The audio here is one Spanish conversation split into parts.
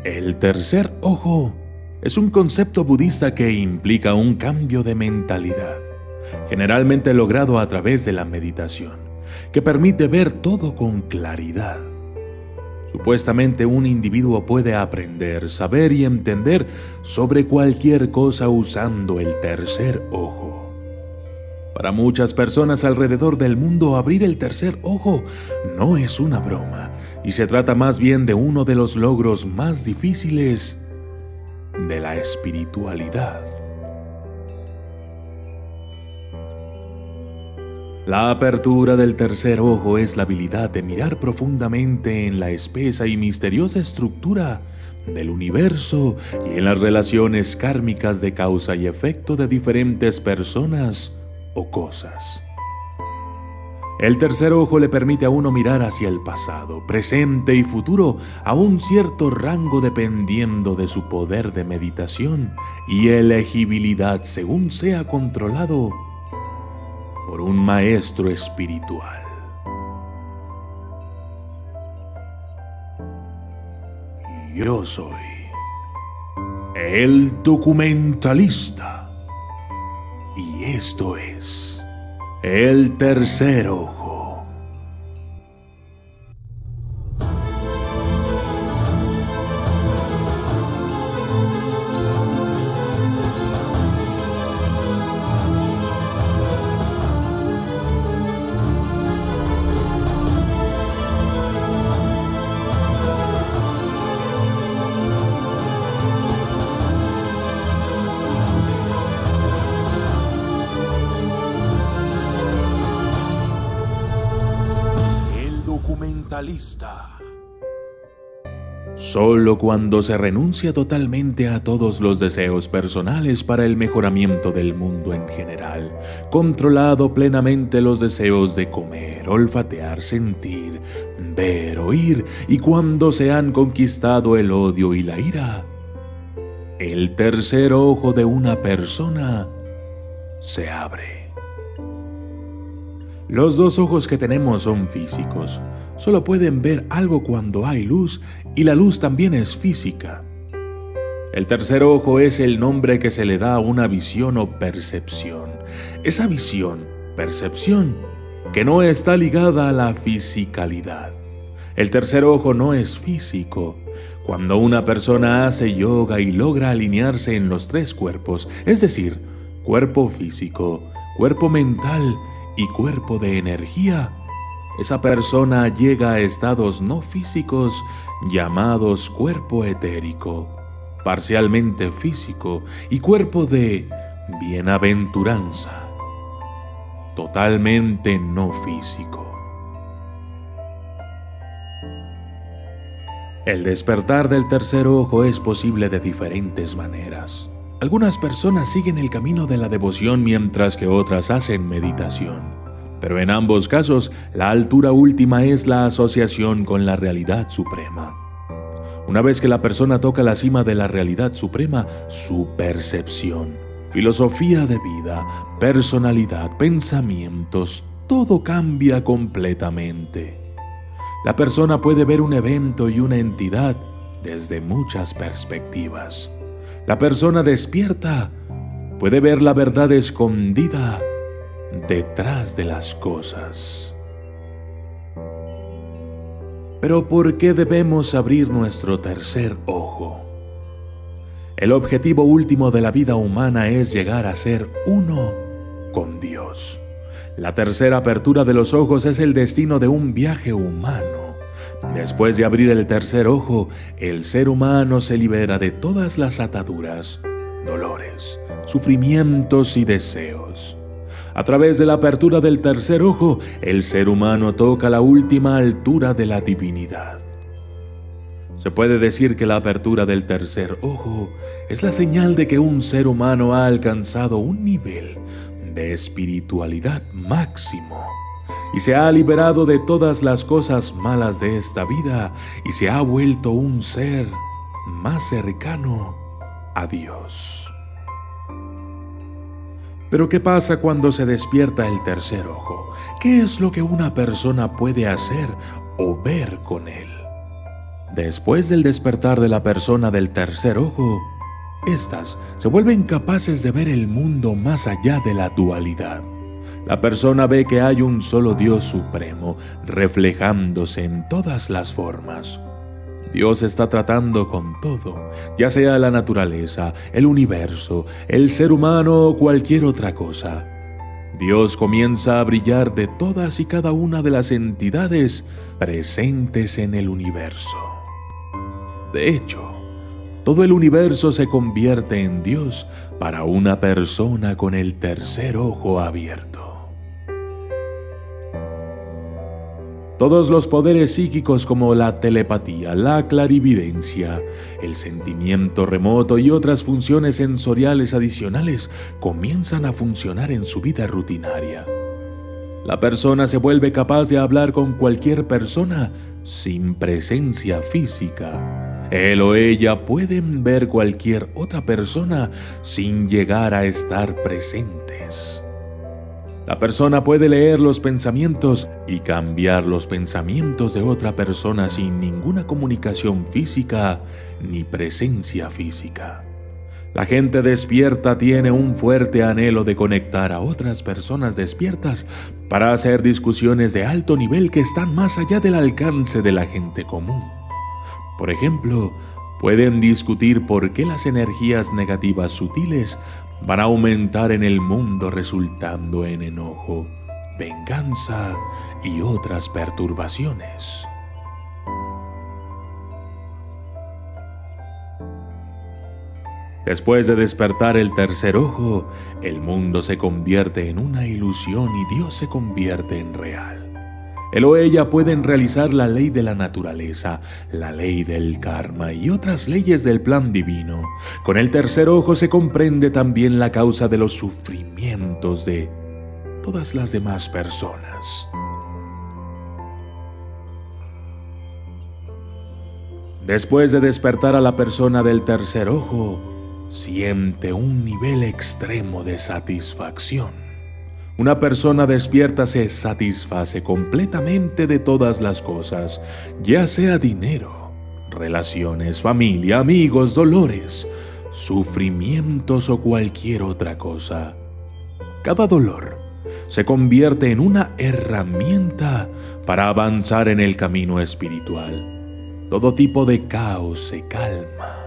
El tercer ojo es un concepto budista que implica un cambio de mentalidad, generalmente logrado a través de la meditación, que permite ver todo con claridad. Supuestamente un individuo puede aprender, saber y entender sobre cualquier cosa usando el tercer ojo. Para muchas personas alrededor del mundo, abrir el tercer ojo no es una broma, y se trata más bien de uno de los logros más difíciles de la espiritualidad. La apertura del tercer ojo es la habilidad de mirar profundamente en la espesa y misteriosa estructura del universo y en las relaciones kármicas de causa y efecto de diferentes personas o cosas. El tercer ojo le permite a uno mirar hacia el pasado, presente y futuro a un cierto rango dependiendo de su poder de meditación y elegibilidad según sea controlado por un maestro espiritual. Yo soy el documentalista. Y esto es el tercer ojo. Solo cuando se renuncia totalmente a todos los deseos personales para el mejoramiento del mundo en general, controlado plenamente los deseos de comer, olfatear, sentir, ver, oír, y cuando se han conquistado el odio y la ira, el tercer ojo de una persona se abre. Los dos ojos que tenemos son físicos. Solo pueden ver algo cuando hay luz, y la luz también es física. El tercer ojo es el nombre que se le da a una visión o percepción. Esa visión, percepción, que no está ligada a la fisicalidad. El tercer ojo no es físico. Cuando una persona hace yoga y logra alinearse en los tres cuerpos, es decir, cuerpo físico, cuerpo mental y cuerpo de energía, esa persona llega a estados no físicos llamados cuerpo etérico, parcialmente físico y cuerpo de bienaventuranza, totalmente no físico. El despertar del tercer ojo es posible de diferentes maneras. Algunas personas siguen el camino de la devoción mientras que otras hacen meditación. Pero en ambos casos, la altura última es la asociación con la realidad suprema. Una vez que la persona toca la cima de la realidad suprema, su percepción, filosofía de vida, personalidad, pensamientos, todo cambia completamente. La persona puede ver un evento y una entidad desde muchas perspectivas. La persona despierta puede ver la verdad escondida detrás de las cosas. Pero ¿por qué debemos abrir nuestro tercer ojo? El objetivo último de la vida humana es llegar a ser uno con Dios. La tercera apertura de los ojos es el destino de un viaje humano. Después de abrir el tercer ojo, el ser humano se libera de todas las ataduras, dolores, sufrimientos y deseos. A través de la apertura del tercer ojo, el ser humano toca la última altura de la divinidad. Se puede decir que la apertura del tercer ojo es la señal de que un ser humano ha alcanzado un nivel de espiritualidad máximo y se ha liberado de todas las cosas malas de esta vida y se ha vuelto un ser más cercano a Dios. Pero ¿qué pasa cuando se despierta el tercer ojo? ¿Qué es lo que una persona puede hacer o ver con él? Después del despertar de la persona del tercer ojo, estas se vuelven capaces de ver el mundo más allá de la dualidad. La persona ve que hay un solo Dios supremo, reflejándose en todas las formas. Dios está tratando con todo, ya sea la naturaleza, el universo, el ser humano o cualquier otra cosa. Dios comienza a brillar de todas y cada una de las entidades presentes en el universo. De hecho, todo el universo se convierte en Dios para una persona con el tercer ojo abierto. Todos los poderes psíquicos como la telepatía, la clarividencia, el sentimiento remoto y otras funciones sensoriales adicionales comienzan a funcionar en su vida rutinaria. La persona se vuelve capaz de hablar con cualquier persona sin presencia física. Él o ella pueden ver cualquier otra persona sin llegar a estar presentes. La persona puede leer los pensamientos y cambiar los pensamientos de otra persona sin ninguna comunicación física ni presencia física. La gente despierta tiene un fuerte anhelo de conectar a otras personas despiertas para hacer discusiones de alto nivel que están más allá del alcance de la gente común. Por ejemplo, pueden discutir por qué las energías negativas sutiles van a aumentar en el mundo resultando en enojo, venganza y otras perturbaciones. Después de despertar el tercer ojo, el mundo se convierte en una ilusión y Dios se convierte en real. Él o ella pueden realizar la ley de la naturaleza, la ley del karma y otras leyes del plan divino. Con el tercer ojo se comprende también la causa de los sufrimientos de todas las demás personas. Después de despertar a la persona del tercer ojo, siente un nivel extremo de satisfacción. Una persona despierta se satisface completamente de todas las cosas, ya sea dinero, relaciones, familia, amigos, dolores, sufrimientos o cualquier otra cosa. Cada dolor se convierte en una herramienta para avanzar en el camino espiritual. Todo tipo de caos se calma,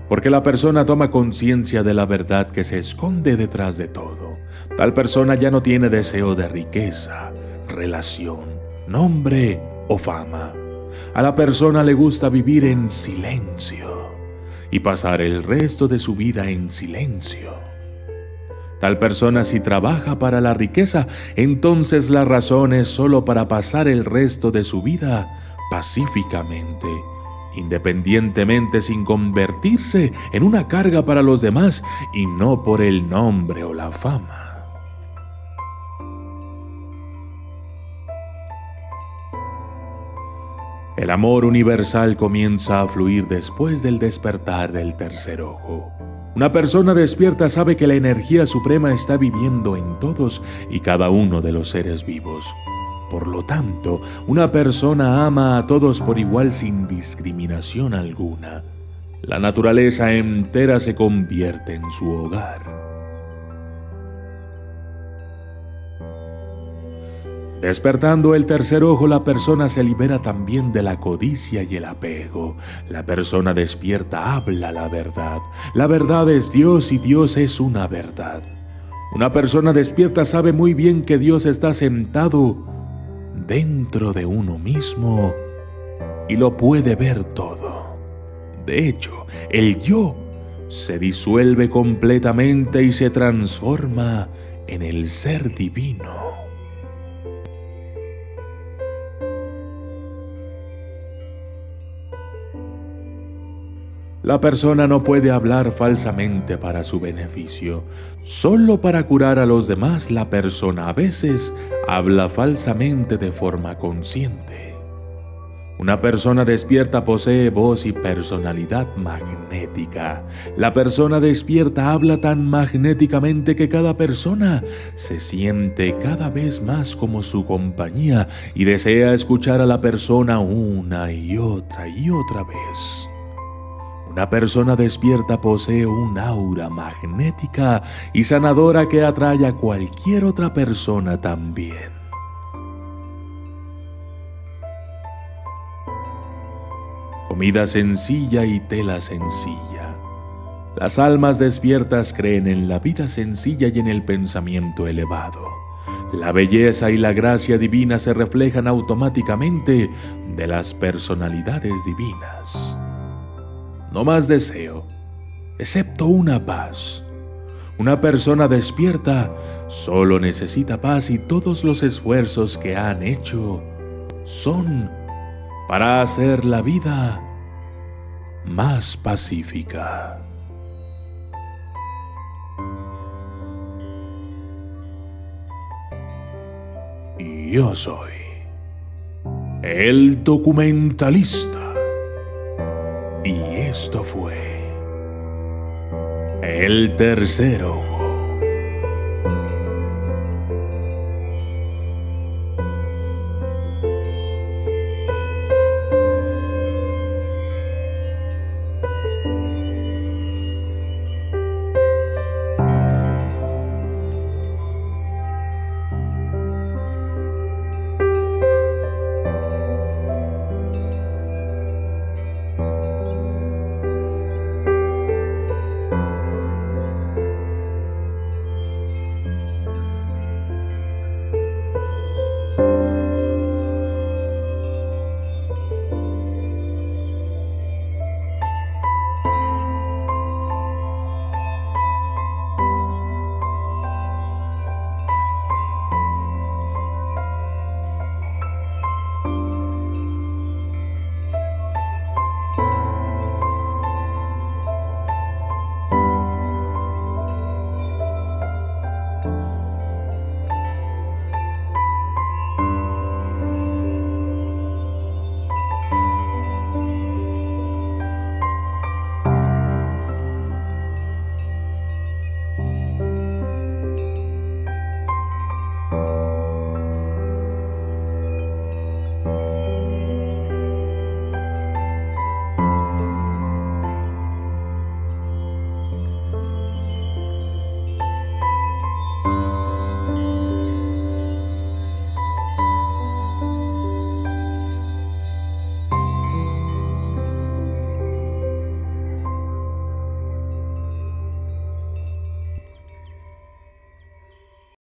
porque la persona toma conciencia de la verdad que se esconde detrás de todo. Tal persona ya no tiene deseo de riqueza, relación, nombre o fama. A la persona le gusta vivir en silencio y pasar el resto de su vida en silencio. Tal persona, si trabaja para la riqueza, entonces la razón es solo para pasar el resto de su vida pacíficamente, independientemente, sin convertirse en una carga para los demás y no por el nombre o la fama. El amor universal comienza a fluir después del despertar del tercer ojo. Una persona despierta sabe que la energía suprema está viviendo en todos y cada uno de los seres vivos. Por lo tanto, una persona ama a todos por igual sin discriminación alguna. La naturaleza entera se convierte en su hogar. Despertando el tercer ojo, la persona se libera también de la codicia y el apego. La persona despierta habla la verdad. La verdad es Dios y Dios es una verdad. Una persona despierta sabe muy bien que Dios está sentado dentro de uno mismo y lo puede ver todo. De hecho, el yo se disuelve completamente y se transforma en el ser divino. La persona no puede hablar falsamente para su beneficio. Solo para curar a los demás, la persona a veces habla falsamente de forma consciente. Una persona despierta posee voz y personalidad magnética. La persona despierta habla tan magnéticamente que cada persona se siente cada vez más como su compañía y desea escuchar a la persona una y otra vez. Una persona despierta posee un aura magnética y sanadora que atrae a cualquier otra persona también. Comida sencilla y tela sencilla. Las almas despiertas creen en la vida sencilla y en el pensamiento elevado. La belleza y la gracia divina se reflejan automáticamente de las personalidades divinas. No más deseo, excepto una paz. Una persona despierta solo necesita paz y todos los esfuerzos que han hecho son para hacer la vida más pacífica. Yo soy el documentalista y esto fue El Tercer Ojo.